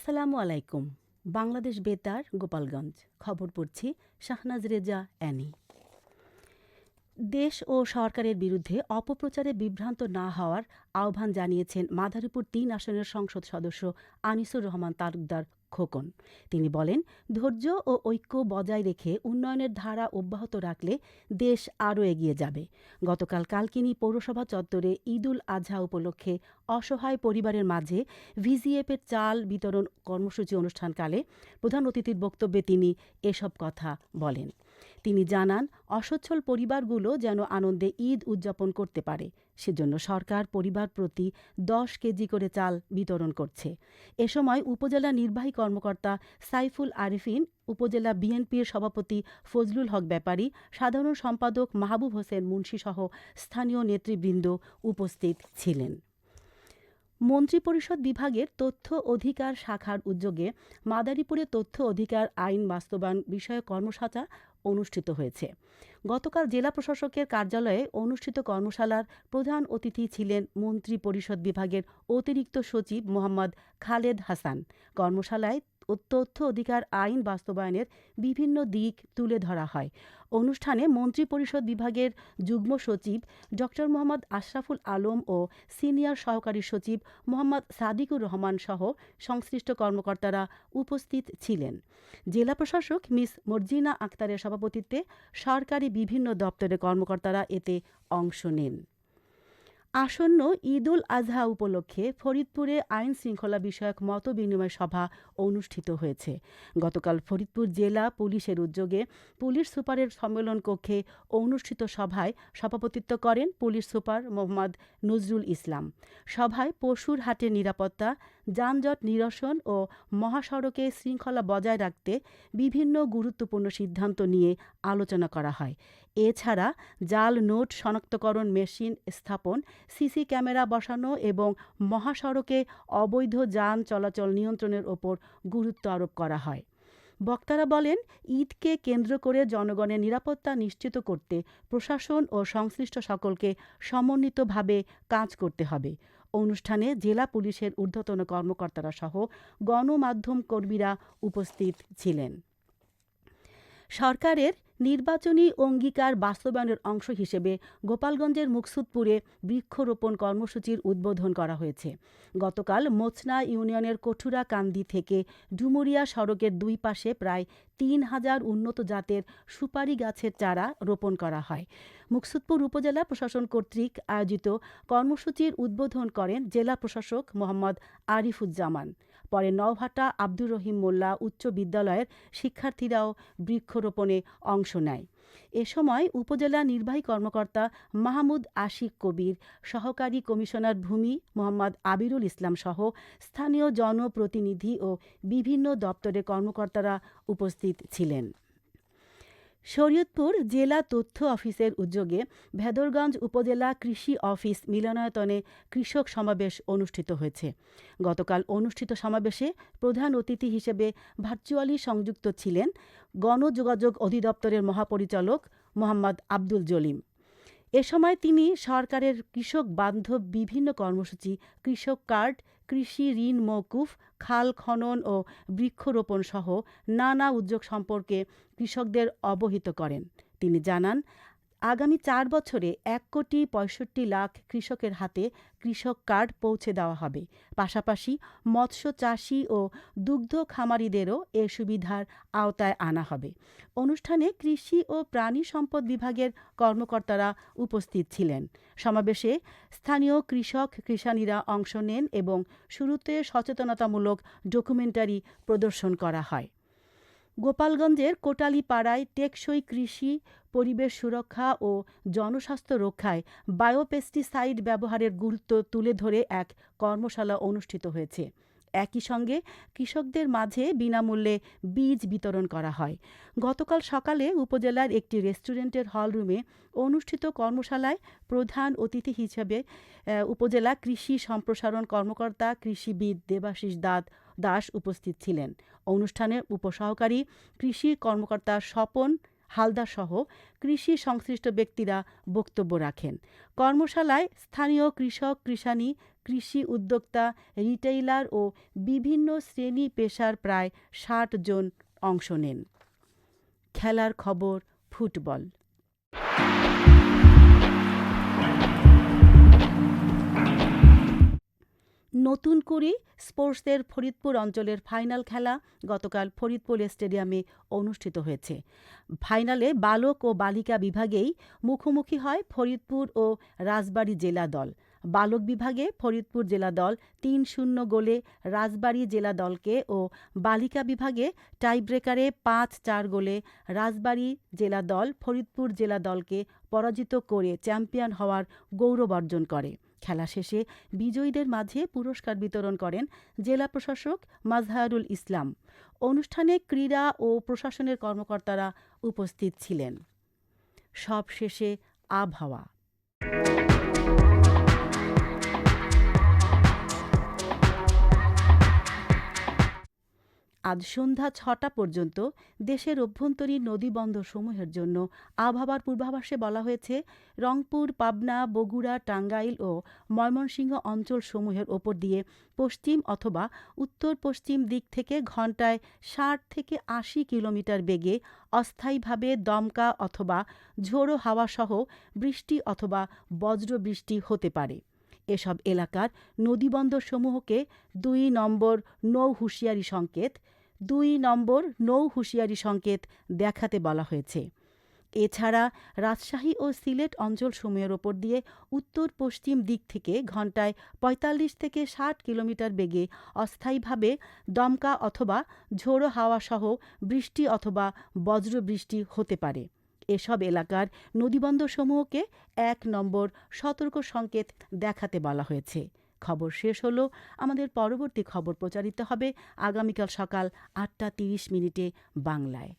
আসসালামু আলাইকুম। বাংলাদেশ বেতার, গোপালগঞ্জ। খবর পড়ছি শাহনাজ রেজা অ্যানি। দেশ ও সরকারের বিরুদ্ধে অপপ্রচারে বিভ্রান্ত না হওয়ার আহ্বান জানিয়েছেন মাদারীপুর ৩ আসনের সংসদ সদস্য আনিসুর রহমান তালুকদার খোকন। তিনি বলেন, ধৈর্য ও ঐক্য বজায় রেখে উন্নয়নের ধারা অব্যাহত রাখলে দেশ আরও এগিয়ে যাবে। গতকাল কালকিনি পৌরসভা চত্বরে ঈদুল আজহা উপলক্ষে অসহায় পরিবারের মাঝে ভিজিএফের চাল বিতরণ কর্মসূচি অনুষ্ঠানকালে প্রধান অতিথির বক্তব্যে তিনি এসব কথা বলেন। তিনি জানান, অসচ্ছল পরিবারগুলো যেন আনন্দে ঈদ উদযাপন করতে পারে, সেজন্য সরকার পরিবার প্রতি ১০ কেজি করে চাল বিতরণ করছে। এ সময় উপজেলা নির্বাহী কর্মকর্তা সাইফুল আরিফিন, উপজেলা বিএনপির সভাপতি ফজলুল হক ব্যাপারী, সাধারণ সম্পাদক মাহবুব হোসেন মুন্সিসহ স্থানীয় নেতৃবৃন্দ উপস্থিত ছিলেন। মন্ত্রিপরিষদ বিভাগের তথ্য অধিকার শাখার উদ্যোগে মাদারীপুরে তথ্য অধিকার আইন বাস্তবায়ন বিষয়ক কর্মশালা অনুষ্ঠিত হয়েছে। গতকাল জেলা প্রশাসকের কার্যালয়ে অনুষ্ঠিত কর্মশালার প্রধান অতিথি ছিলেন মন্ত্রিপরিষদ বিভাগের অতিরিক্ত সচিব মোহাম্মদ খালেদ হাসান। কর্মশালায় তথ্য অধিকার আইন বাস্তবায়নের বিভিন্ন দিক তুলে ধরা হয়। অনুষ্ঠানে মন্ত্রিপরিষদ বিভাগের যুগ্ম সচিব ড মোহাম্মদ আশরাফুল আলম ও সিনিয়র সহকারী সচিব মোহাম্মদ সাদিকুর রহমান সহ সংশ্লিষ্ট কর্মকর্তারা উপস্থিত ছিলেন। জেলা প্রশাসক মিস মর্জিনা আক্তারের সভাপতিত্বে সরকারি বিভিন্ন দপ্তরের কর্মকর্তারা এতে অংশ নেন। আসন্ন ঈদুল আজহা উপলক্ষে ফরিদপুরে আইন শৃঙ্খলা বিষয়ক মতবিনিময় সভা অনুষ্ঠিত হয়েছে। গতকাল ফরিদপুর জেলা পুলিশের উদ্যোগে পুলিশ সুপারের সম্মেলন কক্ষে অনুষ্ঠিত সভায় সভাপতিত্ব করেন পুলিশ সুপার মোহাম্মদ নজরুল ইসলাম। সভায় পশুর হাটের নিরাপত্তা, যানজট নিরসন ও মহাসড়কে শৃঙ্খলা বজায় রাখতে বিভিন্ন গুরুত্বপূর্ণ সিদ্ধান্ত নিয়ে আলোচনা করা হয়। এছাড়া জাল নোট শনাক্তকরণ মেশিন স্থাপন, সিসি ক্যামেরা বসানো এবং মহাসড়কে অবৈধ যান চলাচল নিয়ন্ত্রণের ওপর গুরুত্ব আরোপ করা হয়। বক্তারা বলেন, ঈদকে কেন্দ্র করে জনগণের নিরাপত্তা নিশ্চিত করতে প্রশাসন ও সংশ্লিষ্ট সকলকে সমন্বিতভাবে কাজ করতে হবে। অনুষ্ঠানে জেলা পুলিশের ঊর্ধ্বতন কর্মকর্তারা সহ গণমাধ্যম কর্মীরা উপস্থিত ছিলেন। সরকারের নির্বাচনী অঙ্গীকার বাস্তবায়নের অংশ হিসেবে গোপালগঞ্জের মুকসুদপুরে বৃক্ষরোপণ কর্মসূচির উদ্বোধন করা হয়েছে। গতকাল মোচনা ইউনিয়নের কঠুরা কান্দি থেকে ডুমুরিয়া সড়কের দুই পাশে প্রায় ৩,০০০ উন্নত জাতের সুপারি গাছের চারা রোপণ করা হয়। মুকসুদপুর উপজেলা প্রশাসন কর্তৃক আয়োজিত কর্মসূচির উদ্বোধন করেন জেলা প্রশাসক মোহাম্মদ আরিফুজ্জামান। পরে নওহাটা আব্দুর রহিম মোল্লা উচ্চ বিদ্যালয়ের শিক্ষার্থীরাও বৃক্ষরোপণে অংশ নেয়। এ সময় উপজেলা নির্বাহী কর্মকর্তা মাহমুদ আশিক কবির, সহকারী কমিশনার ভূমি মোহাম্মদ আবিরুল ইসলাম সহ স্থানীয় জনপ্রতিনিধি ও বিভিন্ন দপ্তরের কর্মকর্তারা উপস্থিত ছিলেন। শরীয়তপুর জেলা তথ্য অফিসের উদ্যোগে ভেদরগঞ্জ উপজেলা কৃষি অফিস মিলনায়তনে কৃষক সমাবেশ অনুষ্ঠিত হয়েছে। গতকাল অনুষ্ঠিত সমাবেশে প্রধান অতিথি হিসেবে ভার্চুয়ালি সংযুক্ত ছিলেন গণযোগাযোগ অধিদপ্তরের মহাপরিচালক মোহাম্মদ আব্দুল জলিম। এ সময় তিনি সরকারের কৃষক বান্ধব বিভিন্ন কর্মসূচি, কৃষক কার্ড, কৃষি ঋণ মওকুফ, খাল খনন ও বৃক্ষরোপণ সহ নানা উদ্যোগ সম্পর্কে কৃষকদের অবহিত করেন। তিনি জানান, আগামী ৪ বছরে ১,৬৫,০০,০০০ কৃষকের হাতে কৃষক কার্ড পৌঁছে দেওয়া হবে। পাশাপাশি মৎস্য চাষি ও দুগ্ধ খামারিদেরও এ সুবিধার আওতায় আনা হবে। অনুষ্ঠানে কৃষি ও প্রাণী সম্পদ বিভাগের কর্মকর্তারা উপস্থিত ছিলেন। সমাবেশে স্থানীয় কৃষক কৃষানীরা অংশ নেন এবং শুরুতে সচেতনতামূলক ডকুমেন্টারি প্রদর্শন করা হয়। গোপালগঞ্জের কোটালীপাড়ায় টেকসই কৃষি, পরিবেশ সুরক্ষা ও জনস্বাস্থ্য রক্ষায় বায়োপেস্টিসাইড ব্যবহারের গুরুত্ব তুলে ধরে এক কর্মশালা অনুষ্ঠিত হয়েছে। একই সঙ্গে কৃষকদের মাঝে বিনামূল্যে বীজ বিতরণ করা হয়। গতকাল সকালে উপজেলার একটি রেস্টুরেন্টের হলরুমে অনুষ্ঠিত কর্মশালায় প্রধান অতিথি হিসেবে উপজেলা কৃষি সম্প্রসারণ কর্মকর্তা কৃষিবিদ দেবাশিস দাস উপস্থিত ছিলেন। অনুষ্ঠানে উপসহকারী কৃষি কর্মকর্তা স্বপন হালদার সহ কৃষি সংশ্লিষ্ট ব্যক্তিরা বক্তব্য রাখেন। কর্মশালায় স্থানীয় কৃষক, কৃষানী, কৃষি উদ্যোক্তা, রিটেইলার ও বিভিন্ন শ্রেণী পেশার প্রায় ৬০ জন অংশ নেন। খেলার খবর ফুটবল। নতুন করে স্পোর্টসের ফরিদপুর অঞ্চলের ফাইনাল খেলা গতকাল ফরিদপুর স্টেডিয়ামে অনুষ্ঠিত হয়েছে। ফাইনালে বালক ও বালিকা বিভাগেই মুখোমুখি হয় ফরিদপুর ও রাজবাড়ী জেলা দল। বালক বিভাগে ফরিদপুর জেলা দল ৩-০ গোলে রাজবাড়ী জেলা দলকে ও বালিকা বিভাগে টাইব্রেকারে ৫-৪ গোলে রাজবাড়ী জেলা দল ফরিদপুর জেলা দলকে পরাজিত করে চ্যাম্পিয়ন হওয়ার গৌরব অর্জন করে। খেলা শেষে বিজয়ীদের মাঝে পুরস্কার বিতরণ করেন জেলা প্রশাসক মাজহারুল ইসলাম। অনুষ্ঠানে ক্রীড়া ও প্রশাসনের কর্মকর্তারা উপস্থিত ছিলেন। সবশেষে আবহাওয়া। আজ সন্ধ্যা ৬টা পর্যন্ত দেশের অভ্যন্তরীণ নদীবন্দরসমূহের জন্য আবহাওয়ার পূর্বাভাসে বলা হয়েছে, রংপুর, পাবনা, বগুড়া, টাঙ্গাইল ও ময়মনসিংহ অঞ্চলসমূহের ওপর দিয়ে পশ্চিম অথবা উত্তর পশ্চিম দিক থেকে ঘণ্টায় ৬০ থেকে ৮০ কিলোমিটার বেগে অস্থায়ীভাবে দমকা অথবা ঝোড়ো হাওয়াসহ বৃষ্টি অথবা বজ্রবৃষ্টি হতে পারে। এসব এলাকার নদীবন্দরসমূহকে ২ নম্বর নৌ হুঁশিয়ারি সংকেত দেখাতে বলা হয়েছে। এছাড়া রাজশাহী ও সিলেট অঞ্চলসমূহের ওপর দিয়ে উত্তর পশ্চিম দিক থেকে ঘণ্টায় ৪৫ থেকে ৬০ কিলোমিটার বেগে অস্থায়ীভাবে দমকা অথবা ঝোড়ো হাওয়াসহ বৃষ্টি অথবা বজ্রবৃষ্টি হতে পারে। এসব এলাকার নদীবন্দরসমূহকে ১ নম্বর সতর্ক সংকেত দেখাতে বলা হয়েছে। খবর শেষ হলো। আমাদের পরবর্তী খবর প্রচারিত হবে আগামীকাল সকাল ৮টা ৩০ মিনিটে বাংলায়।